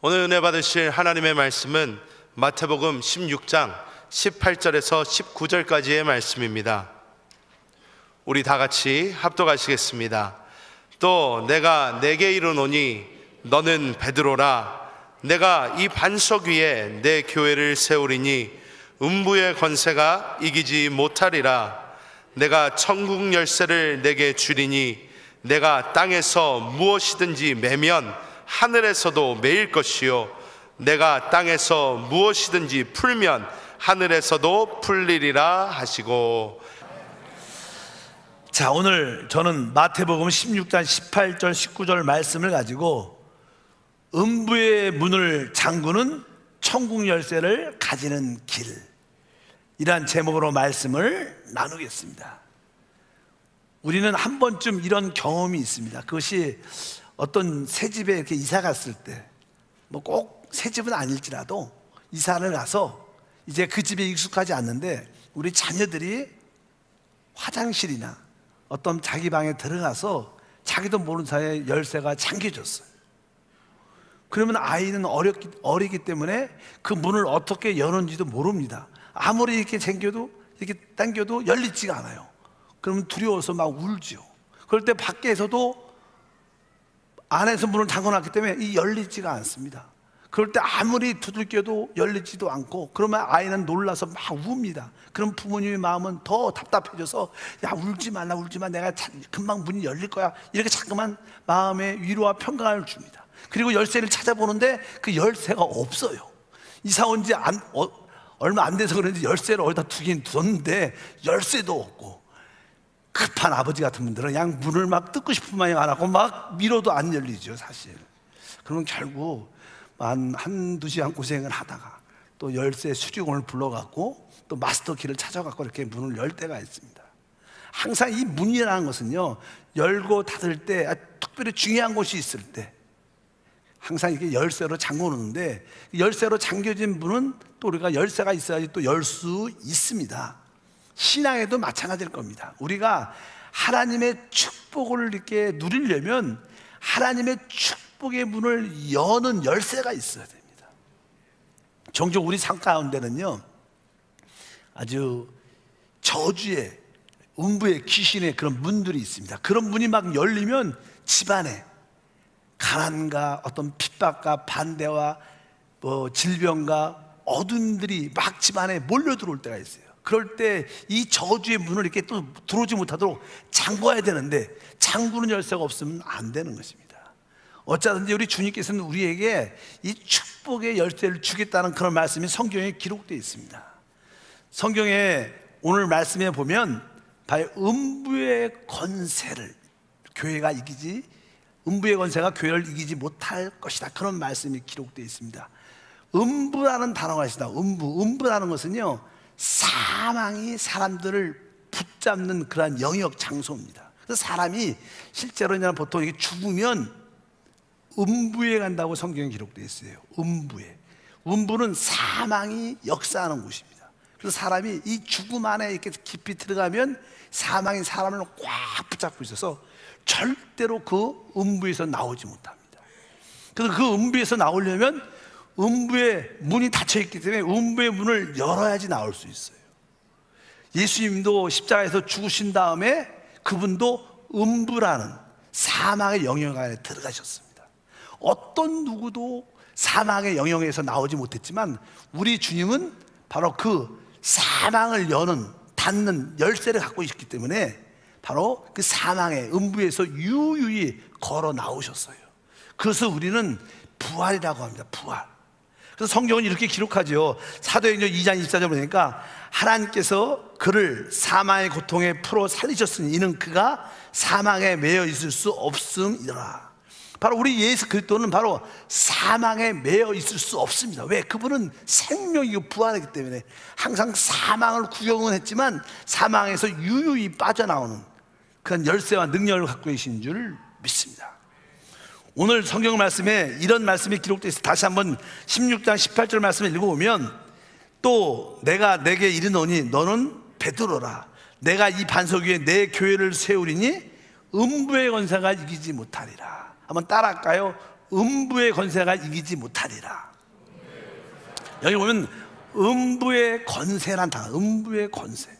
오늘 은혜 받으실 하나님의 말씀은 마태복음 16장 18절에서 19절까지의 말씀입니다. 우리 다 같이 합독하시겠습니다. 또 내가 네게 이르노니 너는 베드로라. 내가 이 반석 위에 내 교회를 세우리니 음부의 권세가 이기지 못하리라. 내가 천국 열쇠를 내게 주리니 내가 땅에서 무엇이든지 매면 하늘에서도 매일 것이요 내가 땅에서 무엇이든지 풀면 하늘에서도 풀리리라 하시고. 자, 오늘 저는 마태복음 16장 18절 19절 말씀을 가지고 음부의 문을 잠그는 천국 열쇠를 가지는 길, 이란 제목으로 말씀을 나누겠습니다. 우리는 한 번쯤 이런 경험이 있습니다. 그것이 어떤 새 집에 이렇게 이사 갔을 때, 뭐 꼭 새 집은 아닐지라도 이사를 가서 이제 그 집에 익숙하지 않는데 우리 자녀들이 화장실이나 어떤 자기 방에 들어가서 자기도 모르는 사이에 열쇠가 잠겨졌어요. 그러면 아이는 어리기 때문에 그 문을 어떻게 여는지도 모릅니다. 아무리 이렇게 이렇게 당겨도 열리지가 않아요. 그러면 두려워서 막 울죠. 그럴 때 밖에서도 안에서 문을 잠궈놨기 때문에 이 열리지가 않습니다. 그럴 때 아무리 두들겨도 열리지도 않고, 그러면 아이는 놀라서 막 웁니다. 그럼 부모님의 마음은 더 답답해져서 야, 울지 마, 내가 금방 문이 열릴 거야, 이렇게 자꾸만 마음에 위로와 평강을 줍니다. 그리고 열쇠를 찾아보는데 그 열쇠가 없어요. 이사 온 지 얼마 안 돼서 그런지 열쇠를 어디다 두긴 뒀는데 열쇠도 없고, 급한 아버지 같은 분들은 그냥 문을 막 뜯고 싶은 마음이 안 하고 막 밀어도 안 열리죠, 사실. 그러면 결국 한두 시간 고생을 하다가 또 열쇠 수리공을 불러갖고 또 마스터 키를 찾아갖고 이렇게 문을 열 때가 있습니다. 항상 이 문이라는 것은요, 열고 닫을 때, 특별히 중요한 곳이 있을 때 항상 이렇게 열쇠로 잠궈 놓는데, 열쇠로 잠겨진 문은 또 우리가 열쇠가 있어야지 또 열 수 있습니다. 신앙에도 마찬가지일 겁니다. 우리가 하나님의 축복을 이렇게 누리려면 하나님의 축복의 문을 여는 열쇠가 있어야 됩니다. 종종 우리 삶 가운데는요, 아주 저주의, 음부의, 귀신의 그런 문들이 있습니다. 그런 문이 막 열리면 집안에 가난과 어떤 핍박과 반대와 질병과 어둠들이 막 집안에 몰려 들어올 때가 있어요. 그럴 때 이 저주의 문을 이렇게 또 들어오지 못하도록 잠궈야 되는데, 잠그는 열쇠가 없으면 안 되는 것입니다. 어쩌든지 우리 주님께서는 우리에게 이 축복의 열쇠를 주겠다는 그런 말씀이 성경에 기록되어 있습니다. 성경에 오늘 말씀에 보면 바로 음부의 권세를 교회가 음부의 권세가 교회를 이기지 못할 것이다, 그런 말씀이 기록되어 있습니다. 음부라는 단어가 있습니다. 음부라는 것은요, 사망이 사람들을 붙잡는 그러한 영역 장소입니다. 그래서 사람이 실제로 보통 이게 죽으면 음부에 간다고 성경에 기록되어 있어요. 음부는 사망이 역사하는 곳입니다. 그래서 사람이 이 죽음 안에 이렇게 깊이 들어가면 사망이 사람을 꽉 붙잡고 있어서 절대로 그 음부에서 나오지 못합니다. 그래서 그 음부에서 나오려면 음부의 문이 닫혀 있기 때문에 음부의 문을 열어야지 나올 수 있어요. 예수님도 십자가에서 죽으신 다음에 그분도 음부라는 사망의 영역 안에 들어가셨습니다. 어떤 누구도 사망의 영역에서 나오지 못했지만 우리 주님은 바로 그 사망을 닫는 열쇠를 갖고 있기 때문에 바로 그 사망의 음부에서 유유히 걸어 나오셨어요. 그래서 우리는 부활이라고 합니다. 부활. 그래서 성경은 이렇게 기록하죠. 사도행전 2장 24절 보니까 하나님께서 그를 사망의 고통에 풀어 살리셨으니 이는 그가 사망에 매여 있을 수 없음이더라. 바로 우리 예수 그리스도는 바로 사망에 매여 있을 수 없습니다. 왜? 그분은 생명이고 부활이기 때문에 항상 사망을 구경은 했지만 사망에서 유유히 빠져나오는 그런 열쇠와 능력을 갖고 계신 줄 믿습니다. 오늘 성경 말씀에 이런 말씀이 기록되어 있어요. 다시 한번 16장 18절 말씀을 읽어보면, 또 내가 내게 이르노니 너는 베드로라. 내가 이 반석 위에 내 교회를 세우리니 음부의 권세가 이기지 못하리라. 한번 따라할까요? 음부의 권세가 이기지 못하리라. 여기 보면 음부의 권세란 단어, 음부의 권세.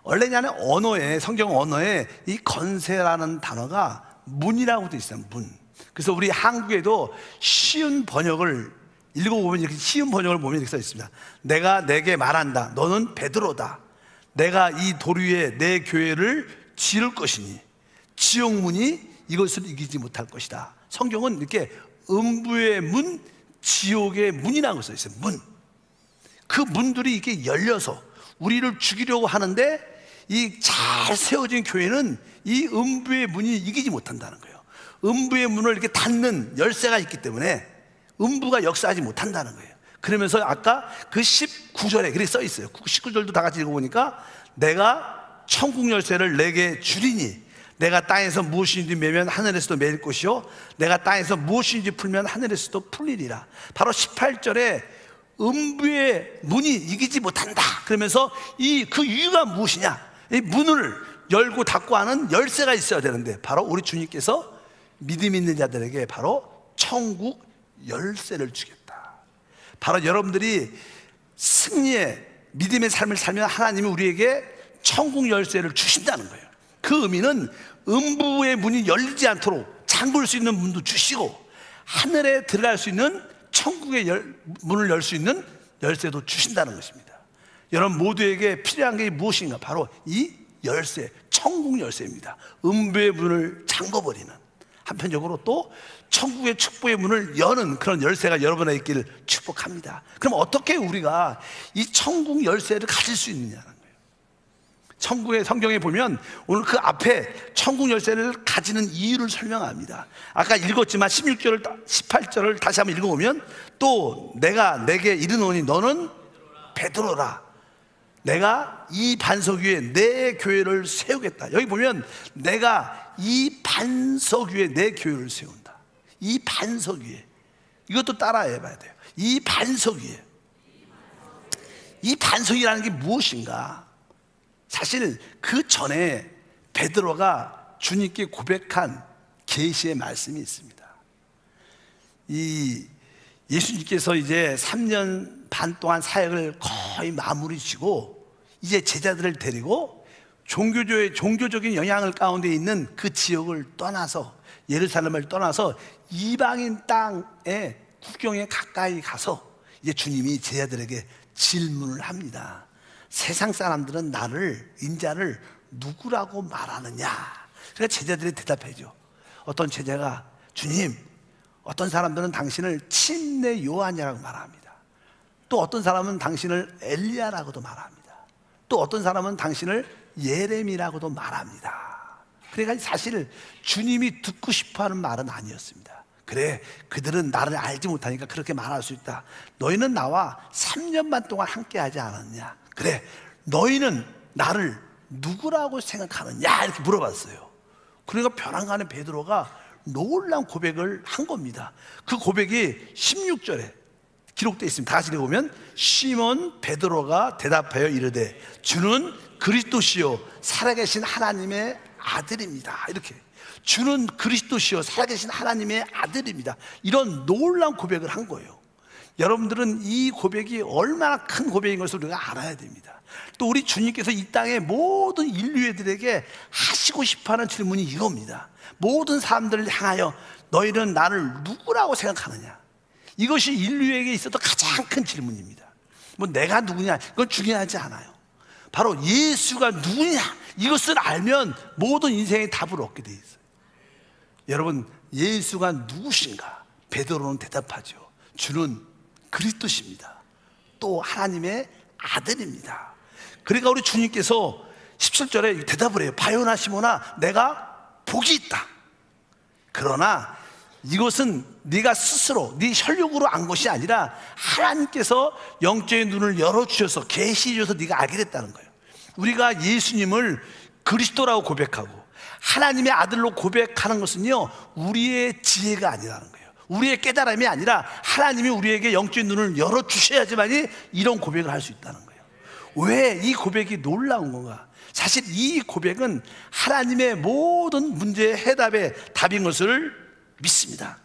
원래 그냥 언어에, 성경 언어에 이 권세라는 단어가 문이라고 되어 있어요. 문. 그래서 우리 한국에도 쉬운 번역을 읽어보면, 이렇게 쉬운 번역을 보면 이렇게 써 있습니다. 내가 내게 말한다. 너는 베드로다. 내가 이 돌 위에 내 교회를 지을 것이니 지옥문이 이것을 이기지 못할 것이다. 성경은 이렇게 음부의 문, 지옥의 문이라고 써 있어요. 문. 그 문들이 이렇게 열려서 우리를 죽이려고 하는데, 이 잘 세워진 교회는 이 음부의 문이 이기지 못한다는 거예요. 음부의 문을 이렇게 닫는 열쇠가 있기 때문에 음부가 역사하지 못한다는 거예요. 그러면서 아까 그 19절에 그렇게 써 있어요. 19절도 다 같이 읽어보니까 내가 천국 열쇠를 내게 주리니 내가 땅에서 무엇인지 매면 하늘에서도 매일 것이요 내가 땅에서 무엇인지 풀면 하늘에서도 풀리리라. 바로 18절에 음부의 문이 이기지 못한다 그러면서 그 이유가 무엇이냐, 이 문을 열고 닫고 하는 열쇠가 있어야 되는데, 바로 우리 주님께서 믿음 있는 자들에게 바로 천국 열쇠를 주겠다. 바로 여러분들이 승리의 믿음의 삶을 살면 하나님이 우리에게 천국 열쇠를 주신다는 거예요. 그 의미는 음부의 문이 열리지 않도록 잠글 수 있는 문도 주시고, 하늘에 들어갈 수 있는 천국의 문을 열 수 있는 열쇠도 주신다는 것입니다. 여러분 모두에게 필요한 게 무엇인가? 바로 이 열쇠, 천국 열쇠입니다. 음부의 문을 잠궈버리는, 한편적으로 또 천국의 축복의 문을 여는 그런 열쇠가 여러분에 있기를 축복합니다. 그럼 어떻게 우리가 이 천국 열쇠를 가질 수 있느냐는 거예요. 천국의 성경에 보면 오늘 그 앞에 천국 열쇠를 가지는 이유를 설명합니다. 아까 읽었지만 16절, 18절을 다시 한번 읽어보면, 또 내가 내게 이르노니 너는 베드로라. 내가 이 반석 위에 내 교회를 세우겠다. 여기 보면 내가 이 반석 위에 내 교회를 세운다. 이 반석 위에, 이것도 따라해 봐야 돼요. 이 반석 위에. 이 반석이라는 게 무엇인가? 사실 그 전에 베드로가 주님께 고백한 계시의 말씀이 있습니다. 이 예수님께서 이제 3년 반 동안 사역을 거의 마무리 지고 이제 제자들을 데리고 종교적인 영향을 가운데 있는 그 지역을 떠나서, 예루살렘을 떠나서 이방인 땅에 국경에 가까이 가서 이제 주님이 제자들에게 질문을 합니다. 세상 사람들은 나를, 인자를 누구라고 말하느냐? 그러니까 제자들이 대답하죠. 어떤 제자가, 주님, 어떤 사람들은 당신을 침례 요한이라고 말합니다. 또 어떤 사람은 당신을 엘리야라고도 말합니다. 또 어떤 사람은 당신을 예레미라고도 말합니다. 그러니까 사실 주님이 듣고 싶어하는 말은 아니었습니다. 그래, 그들은 나를 알지 못하니까 그렇게 말할 수 있다. 너희는 나와 3년 반 동안 함께하지 않았냐? 그래, 너희는 나를 누구라고 생각하느냐? 이렇게 물어봤어요. 그러니까 벼랑간에 베드로가 놀라운 고백을 한 겁니다. 그 고백이 16절에 기록되어 있습니다. 다 같이 읽어보면, 시몬 베드로가 대답하여 이르되 주는 그리스도시요 살아계신 하나님의 아들입니다. 이렇게, 주는 그리스도시요 살아계신 하나님의 아들입니다. 이런 놀라운 고백을 한 거예요. 여러분들은 이 고백이 얼마나 큰 고백인 것을 우리가 알아야 됩니다. 또 우리 주님께서 이 땅의 모든 인류애들에게 하시고 싶어하는 질문이 이겁니다. 모든 사람들을 향하여 너희는 나를 누구라고 생각하느냐? 이것이 인류에게 있어도 가장 큰 질문입니다. 뭐 내가 누구냐, 그건 중요하지 않아요. 바로 예수가 누구냐, 이것을 알면 모든 인생의 답을 얻게 돼 있어요. 여러분, 예수가 누구신가? 베드로는 대답하죠. 주는 그리스도십니다. 또 하나님의 아들입니다. 그러니까 우리 주님께서 17절에 대답을 해요. 바요나 시몬아, 내가 복이 있다. 그러나 이것은 네가 스스로 네 혈육으로 안 것이 아니라 하나님께서 영적인 눈을 열어주셔서 계시해 주셔서 네가 알게 됐다는 거예요. 우리가 예수님을 그리스도라고 고백하고 하나님의 아들로 고백하는 것은요, 우리의 지혜가 아니라는 거예요. 우리의 깨달음이 아니라 하나님이 우리에게 영적인 눈을 열어주셔야지만이 이런 고백을 할 수 있다는 거예요. 왜 이 고백이 놀라운 건가? 사실 이 고백은 하나님의 모든 문제의 해답의 답인 것을 믿습니다.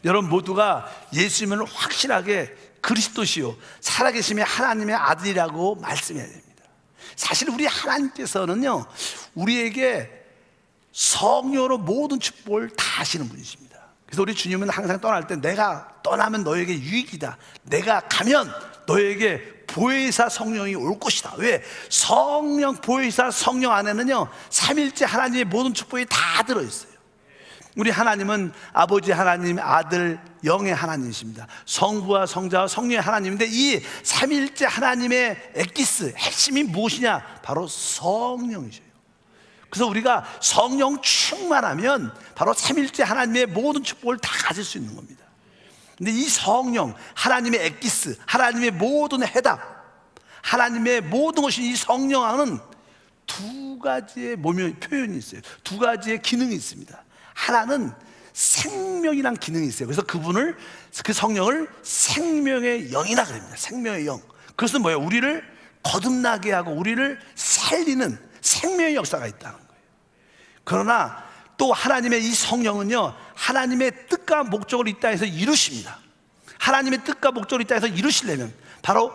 여러분 모두가 예수님을 확실하게 그리스도시요 살아계심의 하나님의 아들이라고 말씀해야 됩니다. 사실 우리 하나님께서는요, 우리에게 성령으로 모든 축복을 다 하시는 분이십니다. 그래서 우리 주님은 항상 떠날 때 내가 떠나면 너에게 유익이다, 내가 가면 너에게 보혜사 성령이 올 것이다. 왜? 성령, 보혜사 성령 안에는요 삼일째 하나님의 모든 축복이 다 들어있어요. 우리 하나님은 아버지 하나님, 아들, 영의 하나님이십니다. 성부와 성자와 성령의 하나님인데 이 삼일째 하나님의 엑기스, 핵심이 무엇이냐? 바로 성령이셔요. 그래서 우리가 성령 충만하면 바로 삼일째 하나님의 모든 축복을 다 가질 수 있는 겁니다. 근데 이 성령, 하나님의 엑기스, 하나님의 모든 해답, 하나님의 모든 것이 이 성령 안은 두 가지의 표현이 있어요. 두 가지의 기능이 있습니다. 하나는 생명이란 기능이 있어요. 그래서 그 성령을 생명의 영이라 그럽니다. 생명의 영. 그것은 뭐예요? 우리를 거듭나게 하고 우리를 살리는 생명의 역사가 있다는 거예요. 그러나 또 하나님의 이 성령은요, 하나님의 뜻과 목적을 이 땅에서 이루십니다. 하나님의 뜻과 목적을 이 땅에서 이루시려면 바로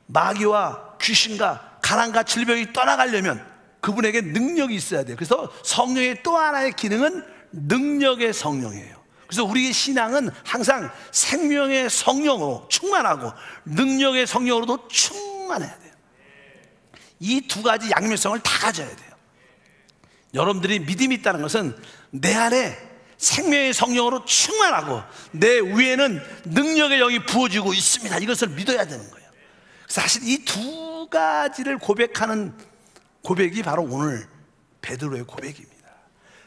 마귀와 귀신과 가난과 질병이 떠나가려면 그분에게 능력이 있어야 돼요. 그래서 성령의 또 하나의 기능은 능력의 성령이에요. 그래서 우리의 신앙은 항상 생명의 성령으로 충만하고 능력의 성령으로도 충만해야 돼요. 이 두 가지 양면성을 다 가져야 돼요. 여러분들이 믿음이 있다는 것은 내 안에 생명의 성령으로 충만하고 내 위에는 능력의 영이 부어지고 있습니다. 이것을 믿어야 되는 거예요. 사실 이 두 가지를 고백하는 고백이 바로 오늘 베드로의 고백입니다.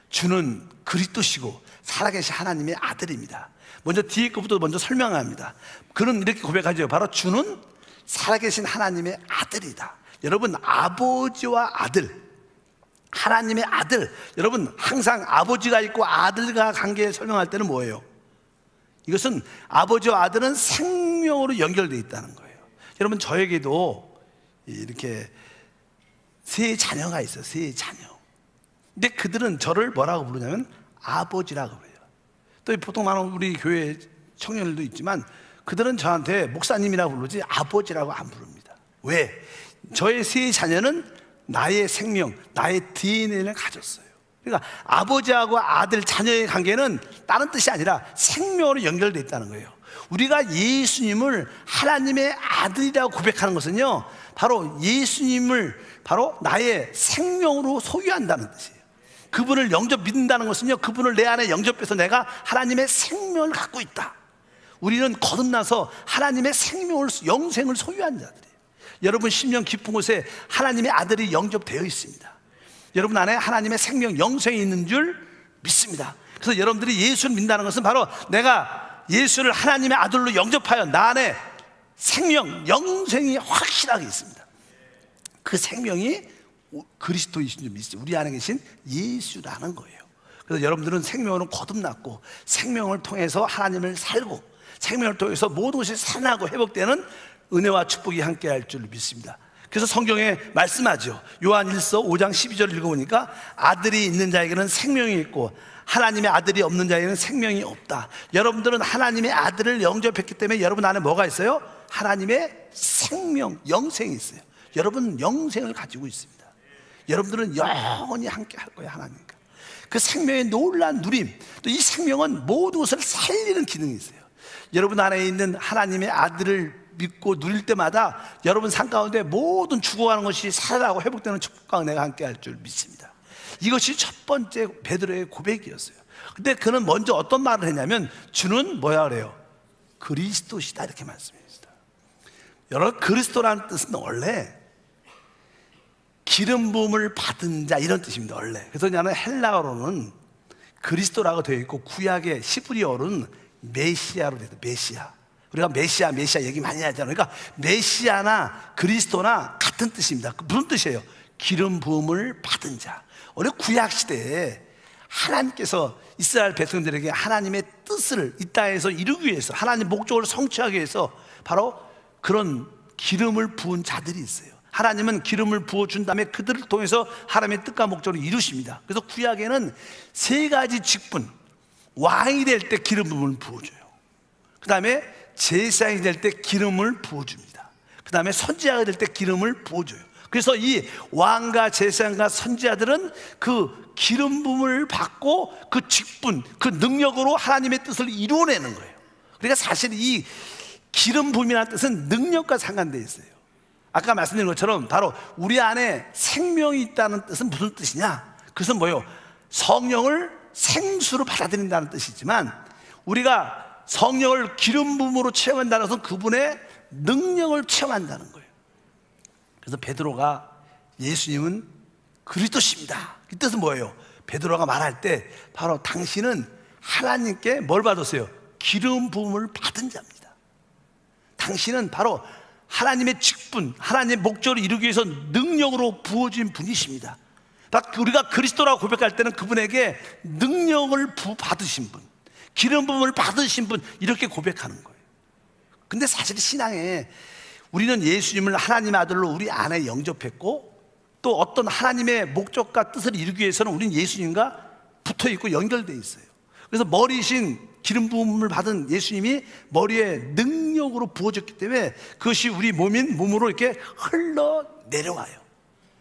주는 그리스도시고 살아계신 하나님의 아들입니다. 먼저 뒤에 것부터 먼저 설명합니다. 그는 이렇게 고백하죠. 바로 주는 살아계신 하나님의 아들이다. 여러분, 아버지와 아들, 하나님의 아들, 여러분 항상 아버지가 있고 아들과 관계 설명할 때는 뭐예요? 이것은 아버지와 아들은 생명으로 연결되어 있다는 거예요. 여러분, 저에게도 이렇게 세 자녀가 있어요. 세 자녀. 근데 그들은 저를 뭐라고 부르냐면 아버지라고 그래요. 또 보통 많은 우리 교회 청년들도 있지만 그들은 저한테 목사님이라고 부르지 아버지라고 안 부릅니다. 왜? 저의 세 자녀는 나의 생명, 나의 DNA를 가졌어요. 그러니까 아버지하고 아들, 자녀의 관계는 다른 뜻이 아니라 생명으로 연결되어 있다는 거예요. 우리가 예수님을 하나님의 아들이라고 고백하는 것은요, 바로 예수님을 바로 나의 생명으로 소유한다는 뜻이에요. 그분을 영접 믿는다는 것은요, 그분을 내 안에 영접해서 내가 하나님의 생명을 갖고 있다. 우리는 거듭나서 하나님의 생명을, 영생을 소유한 자들이에요. 여러분 심령 깊은 곳에 하나님의 아들이 영접되어 있습니다. 여러분 안에 하나님의 생명, 영생이 있는 줄 믿습니다. 그래서 여러분들이 예수를 믿는다는 것은 바로 내가 예수를 하나님의 아들로 영접하여 나 안에 생명, 영생이 확실하게 있습니다. 그 생명이 그리스도이신 줄 믿습니다. 우리 안에 계신 예수라는 거예요. 그래서 여러분들은 생명으로 거듭났고 생명을 통해서 하나님을 살고 생명을 통해서 모든 것이 살아나고 회복되는 은혜와 축복이 함께 할 줄 믿습니다. 그래서 성경에 말씀하죠. 요한 1서 5장 12절을 읽어보니까 아들이 있는 자에게는 생명이 있고 하나님의 아들이 없는 자에게는 생명이 없다. 여러분들은 하나님의 아들을 영접했기 때문에 여러분 안에 뭐가 있어요? 하나님의 생명, 영생이 있어요. 여러분 영생을 가지고 있습니다. 여러분들은 영원히 함께 할 거예요. 하나님과 그 생명의 놀라운 누림, 또 이 생명은 모든 것을 살리는 기능이 있어요. 여러분 안에 있는 하나님의 아들을 믿고 누릴 때마다 여러분 삶 가운데 모든 죽어가는 것이 살아나고 회복되는 축복과 은혜가 함께 할 줄 믿습니다. 이것이 첫 번째 베드로의 고백이었어요. 근데 그는 먼저 어떤 말을 했냐면 주는 뭐야 그래요? 그리스도시다 이렇게 말씀했습니다. 여러분, 그리스도라는 뜻은 원래 기름 부음을 받은 자 이런 뜻입니다. 원래. 그래서 나는 헬라어로는 그리스도라고 되어 있고 구약의 히브리어로는 메시아로 되어 있어요. 메시아. 우리가 메시아 얘기 많이 하잖아요. 그러니까 메시아나 그리스도나 같은 뜻입니다. 무슨 뜻이에요? 기름 부음을 받은 자. 원래 구약 시대에 하나님께서 이스라엘 백성들에게 하나님의 뜻을 이 땅에서 이루기 위해서 하나님 목적을 성취하기 위해서 바로 그런 기름을 부은 자들이 있어요. 하나님은 기름을 부어준 다음에 그들을 통해서 하나님의 뜻과 목적을 이루십니다. 그래서 구약에는 세 가지 직분, 왕이 될 때 기름 부음을 부어줘요. 그 다음에 제사장이 될 때 기름을 부어줍니다. 그 다음에 선지자가 될 때 기름을 부어줘요. 그래서 이 왕과 제사장과 선지자들은 그 기름 부음을 받고 그 직분, 그 능력으로 하나님의 뜻을 이루어내는 거예요. 그러니까 사실 이 기름 부음이라는 뜻은 능력과 상관되어 있어요. 아까 말씀드린 것처럼 바로 우리 안에 생명이 있다는 뜻은 무슨 뜻이냐? 그것은 뭐예요? 성령을 생수로 받아들인다는 뜻이지만, 우리가 성령을 기름 부음으로 체험한다는 것은 그분의 능력을 체험한다는 거예요. 그래서 베드로가 예수님은 그리스도십니다, 이 뜻은 뭐예요? 베드로가 말할 때 바로 당신은 하나님께 뭘 받았어요? 기름 부음을 받은 자입니다. 당신은 바로 하나님의 직분, 하나님의 목적을 이루기 위해서 능력으로 부어진 분이십니다. 우리가 그리스도라고 고백할 때는 그분에게 능력을 받으신 분, 기름 부음을 받으신 분, 이렇게 고백하는 거예요. 근데 사실 신앙에 우리는 예수님을 하나님의 아들로 우리 안에 영접했고, 또 어떤 하나님의 목적과 뜻을 이루기 위해서는 우리는 예수님과 붙어있고 연결되어 있어요. 그래서 머리신 기름 부음을 받은 예수님이 머리에 능력으로 부어졌기 때문에 그것이 우리 몸으로 이렇게 흘러내려와요.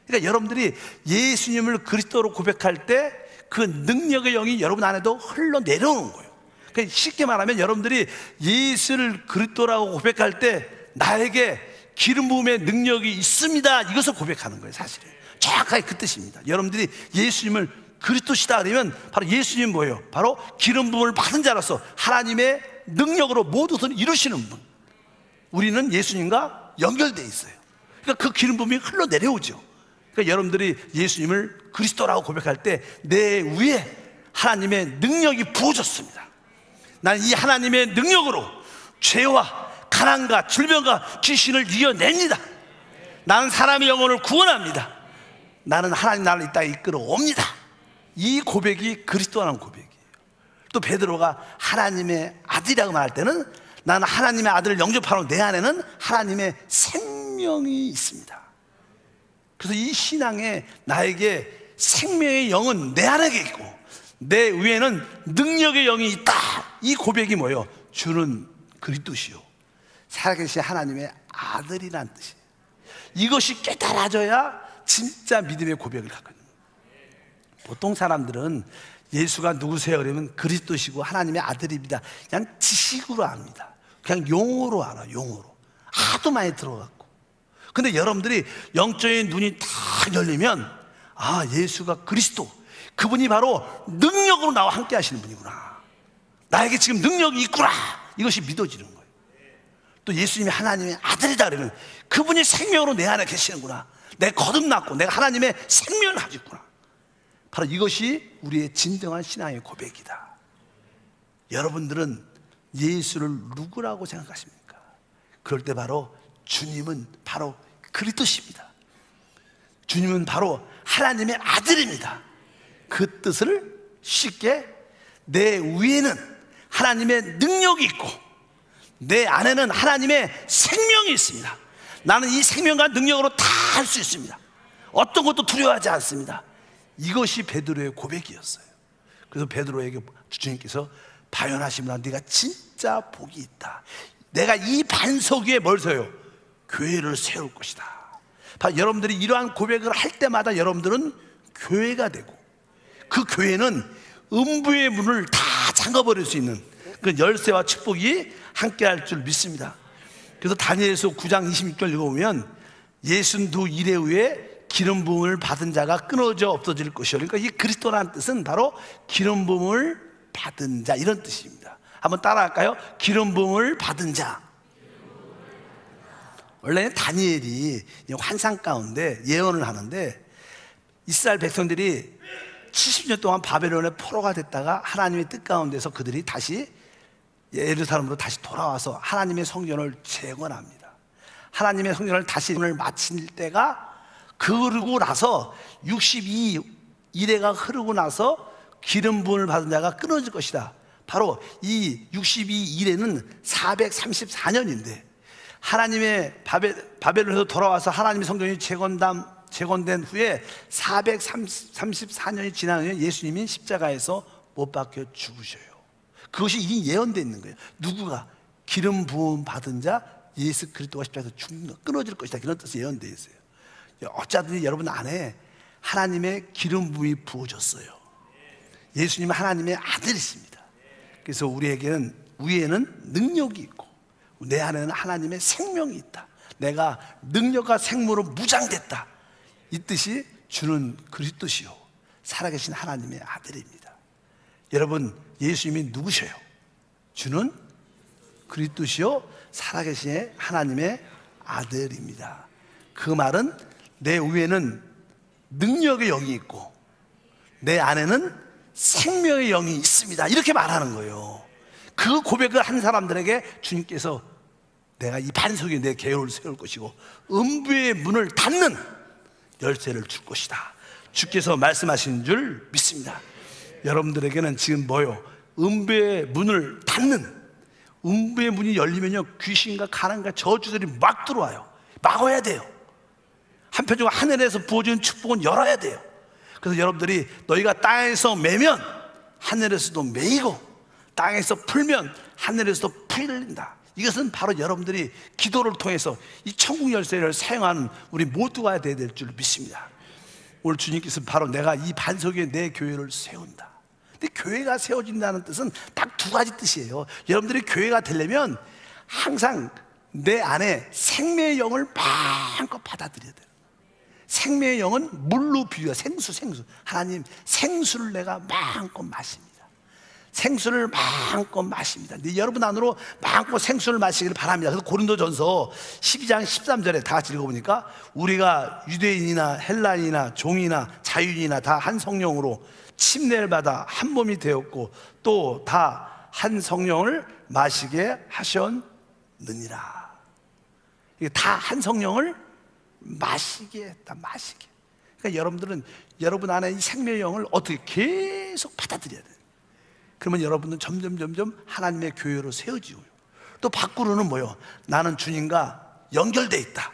그러니까 여러분들이 예수님을 그리스도로 고백할 때 그 능력의 영이 여러분 안에도 흘러내려오는 거예요. 그러니까 쉽게 말하면 여러분들이 예수를 그리스도라고 고백할 때 나에게 기름 부음의 능력이 있습니다, 이것을 고백하는 거예요. 사실은 정확하게 그 뜻입니다. 여러분들이 예수님을 그리스도시다 그러면 바로 예수님 뭐예요? 바로 기름 부음을 받은 자로서 하나님의 능력으로 모든 것을 이루시는 분. 우리는 예수님과 연결되어 있어요. 그러니까 그 기름 부음이 흘러내려오죠. 그러니까 여러분들이 예수님을 그리스도라고 고백할 때 내 위에 하나님의 능력이 부어졌습니다. 나는 이 하나님의 능력으로 죄와 가난과 질병과 귀신을 이겨냅니다. 나는 사람의 영혼을 구원합니다. 나는 하나님 나라를 이 땅에 이끌어 옵니다. 이 고백이 그리스도라는 고백이에요. 또 베드로가 하나님의 아들이라고 말할 때는 나는 하나님의 아들을 영접하는 내 안에는 하나님의 생명이 있습니다. 그래서 이 신앙에 나에게 생명의 영은 내 안에 있고 내 위에는 능력의 영이 있다, 이 고백이 뭐예요? 주는 그리스도시요 살아계신 하나님의 아들이라는 뜻이에요. 이것이 깨달아져야 진짜 믿음의 고백을 갖거든요. 보통 사람들은 예수가 누구세요? 그러면 그리스도시고 하나님의 아들입니다, 그냥 지식으로 압니다. 그냥 용어로 알아, 용어로. 하도 많이 들어갔고. 근데 여러분들이 영적인 눈이 다 열리면 아, 예수가 그리스도, 그분이 바로 능력으로 나와 함께 하시는 분이구나, 나에게 지금 능력이 있구나, 이것이 믿어지는 거예요. 또 예수님이 하나님의 아들이다 그러면 그분이 생명으로 내 안에 계시는구나, 내가 거듭났고 내가 하나님의 생명을 가지고 있구나. 바로 이것이 우리의 진정한 신앙의 고백이다. 여러분들은 예수를 누구라고 생각하십니까? 그럴 때 바로 주님은 바로 그리스도십니다. 주님은 바로 하나님의 아들입니다. 그 뜻을 쉽게, 내 위에는 하나님의 능력이 있고 내 안에는 하나님의 생명이 있습니다. 나는 이 생명과 능력으로 다 할 수 있습니다. 어떤 것도 두려워하지 않습니다. 이것이 베드로의 고백이었어요. 그래서 베드로에게 주님께서 발견하시면 네가 진짜 복이 있다, 내가 이 반석 위에 뭘 세워요? 교회를 세울 것이다. 바로 여러분들이 이러한 고백을 할 때마다 여러분들은 교회가 되고, 그 교회는 음부의 문을 다 잠가버릴 수 있는 그 열쇠와 축복이 함께 할 줄 믿습니다. 그래서 다니엘서 9장 26절 읽어보면 62일에 후에 기름 부음을 받은 자가 끊어져 없어질 것이요, 그러니까 이 그리스도라는 뜻은 바로 기름 부음을 받은 자, 이런 뜻입니다. 한번 따라할까요? 기름 부음을 받은 자. 원래 다니엘이 환상 가운데 예언을 하는데, 이스라엘 백성들이 70년 동안 바벨론의 포로가 됐다가 하나님의 뜻 가운데서 그들이 다시 예루살렘으로 다시 돌아와서 하나님의 성전을 재건합니다. 하나님의 성전을 다시 마칠 때가 그러고 나서 62일회가 흐르고 나서 기름 부음을 받은 자가 끊어질 것이다. 바로 이 62일회는 434년인데 하나님의 바벨론에서 돌아와서 하나님의 성전이 재건된 후에 434년이 지난 후에 예수님이 십자가에서 못 박혀 죽으셔요. 그것이 이미 예언되어 있는 거예요. 누구가 기름 부음 받은 자 예수 그리스도가 십자가에서 죽는 거 끊어질 것이다, 그런 뜻이 예언되어 있어요. 어쩌든지 여러분 안에 하나님의 기름 부음이 부어졌어요. 예수님은 하나님의 아들이십니다. 그래서 우리에게는 위에는 능력이 있고 내 안에는 하나님의 생명이 있다. 내가 능력과 생명으로 무장됐다. 이 뜻이 주는 그리스도시요 살아계신 하나님의 아들입니다. 여러분, 예수님이 누구셔요? 주는 그리스도시요 살아계신 하나님의 아들입니다. 그 말은 내 위에는 능력의 영이 있고 내 안에는 생명의 영이 있습니다, 이렇게 말하는 거예요. 그 고백을 한 사람들에게 주님께서 내가 이 반석에 내 계율을 세울 것이고 음부의 문을 닫는 열쇠를 줄 것이다, 주께서 말씀하신 줄 믿습니다. 여러분들에게는 지금 뭐요? 음부의 문을 닫는, 음부의 문이 열리면요 귀신과 가난과 저주들이 막 들어와요. 막아야 돼요. 한편적으로 하늘에서 부어주는 축복은 열어야 돼요. 그래서 여러분들이 너희가 땅에서 매면 하늘에서도 매이고 땅에서 풀면 하늘에서도 풀린다. 이것은 바로 여러분들이 기도를 통해서 이 천국 열쇠를 사용하는 우리 모두가 돼야 될 줄 믿습니다. 오늘 주님께서 바로 내가 이 반석 위에 내 교회를 세운다. 근데 교회가 세워진다는 뜻은 딱 두 가지 뜻이에요. 여러분들이 교회가 되려면 항상 내 안에 생명의 영을 마음껏 받아들여야 돼요. 생명의 영은 물로 비유해. 생수. 하나님, 생수를 내가 마음껏 마십니다. 생수를 마음껏 마십니다. 근데 여러분 안으로 마음껏 생수를 마시기를 바랍니다. 그래서 고린도전서 12장 13절에 다 같이 읽어보니까 우리가 유대인이나 헬라인이나 종이나 자유인이나 다 한 성령으로 침례를 받아 한 몸이 되었고 또 다 한 성령을 마시게 하셨느니라. 이게 다 한 성령을 마시게 했다. 마시게. 그러니까 여러분들은 여러분 안에 이 생명의 영을 어떻게 계속 받아들여야 돼요. 그러면 여러분은 점점 하나님의 교회로 세워지고요. 또 밖으로는 뭐요? 나는 주님과 연결되어 있다.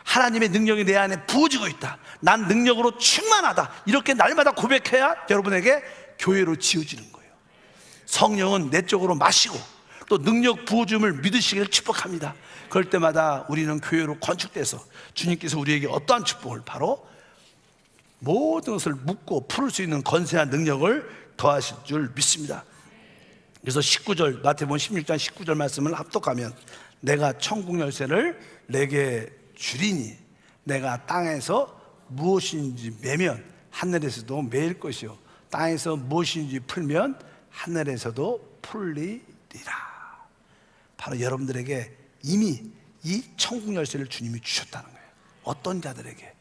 하나님의 능력이 내 안에 부어지고 있다. 난 능력으로 충만하다. 이렇게 날마다 고백해야 여러분에게 교회로 지어지는 거예요. 성령은 내 쪽으로 마시고 또 능력 부어줌을 믿으시기를 축복합니다. 그럴 때마다 우리는 교회로 건축돼서 주님께서 우리에게 어떠한 축복을, 바로 모든 것을 묶고 풀을 수 있는 권세한 능력을 더하실 줄 믿습니다. 그래서 19절, 마태복음 16장 19절 말씀을 합독하면 내가 천국 열쇠를 내게 주리니 내가 땅에서 무엇인지 매면 하늘에서도 매일 것이요 땅에서 무엇인지 풀면 하늘에서도 풀리리라. 바로 여러분들에게 이미 이 천국 열쇠를 주님이 주셨다는 거예요. 어떤 자들에게?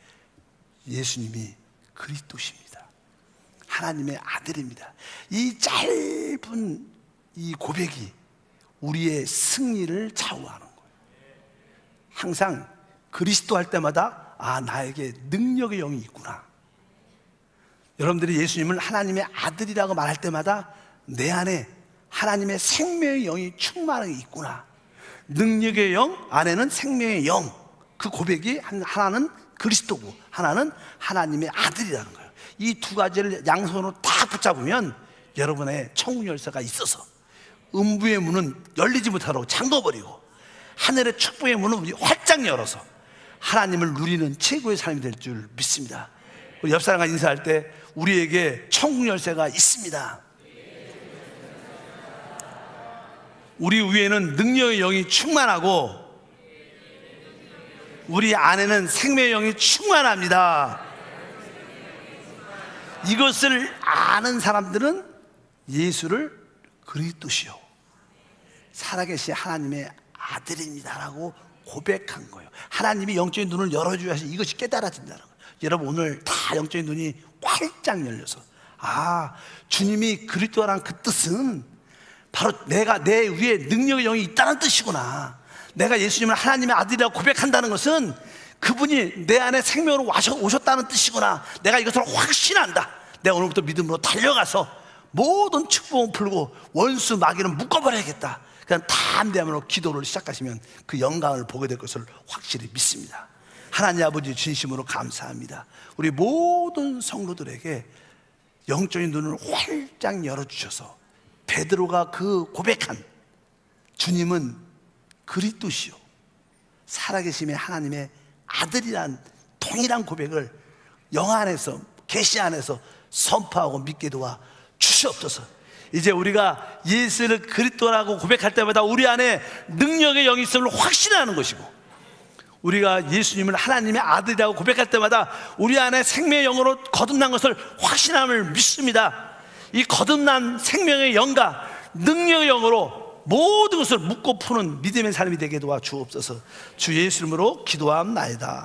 예수님이 그리스도십니다. 하나님의 아들입니다. 이 짧은 이 고백이 우리의 승리를 좌우하는 거예요. 항상 그리스도 할 때마다 나에게 능력의 영이 있구나. 여러분들이 예수님을 하나님의 아들이라고 말할 때마다 내 안에 하나님의 생명의 영이 충만하게 있구나. 능력의 영 안에는 생명의 영. 그 고백이 하나는 그리스도고 하나는 하나님의 아들이라는 거예요. 이 두 가지를 양손으로 딱 붙잡으면 여러분의 천국 열쇠가 있어서 음부의 문은 열리지 못하도록 잠궈버리고 하늘의 축복의 문은 우리 활짝 열어서 하나님을 누리는 최고의 삶이 될 줄 믿습니다. 우리 옆 사람과 인사할 때 우리에게 천국 열쇠가 있습니다. 우리 위에는 능력의 영이 충만하고 우리 안에는 생명의 영이 충만합니다. 이것을 아는 사람들은 예수를 그리스도시요 살아계신 하나님의 아들입니다라고 고백한 거예요. 하나님이 영적인 눈을 열어줘야지 이것이 깨달아진다는 거예요. 여러분 오늘 다 영적인 눈이 활짝 열려서 주님이 그리스도라는 그 뜻은 바로 내가 내 위에 능력의 영이 있다는 뜻이구나. 내가 예수님을 하나님의 아들이라고 고백한다는 것은 그분이 내 안에 생명으로 오셨다는 뜻이구나. 내가 이것을 확신한다. 내가 오늘부터 믿음으로 달려가서 모든 축복은 풀고 원수 마귀는 묶어버려야겠다. 그냥 담대함으로 기도를 시작하시면 그 영광을 보게 될 것을 확실히 믿습니다. 하나님 아버지 진심으로 감사합니다. 우리 모든 성도들에게 영적인 눈을 활짝 열어주셔서 베드로가 그 고백한 주님은 그리스도시요 살아계심의 하나님의 아들이란 동일한 고백을 영화 안에서, 계시 안에서 선포하고 믿게 도와 주시옵소서. 이제 우리가 예수를 그리스도라고 고백할 때마다 우리 안에 능력의 영이 있음을 확신하는 것이고, 우리가 예수님을 하나님의 아들이라고 고백할 때마다 우리 안에 생명의 영으로 거듭난 것을 확신함을 믿습니다. 이 거듭난 생명의 영과 능력의 영으로 모든 것을 묻고 푸는 믿음의 삶이 되게 도와 주옵소서. 주 예수 이름으로 기도함나이다.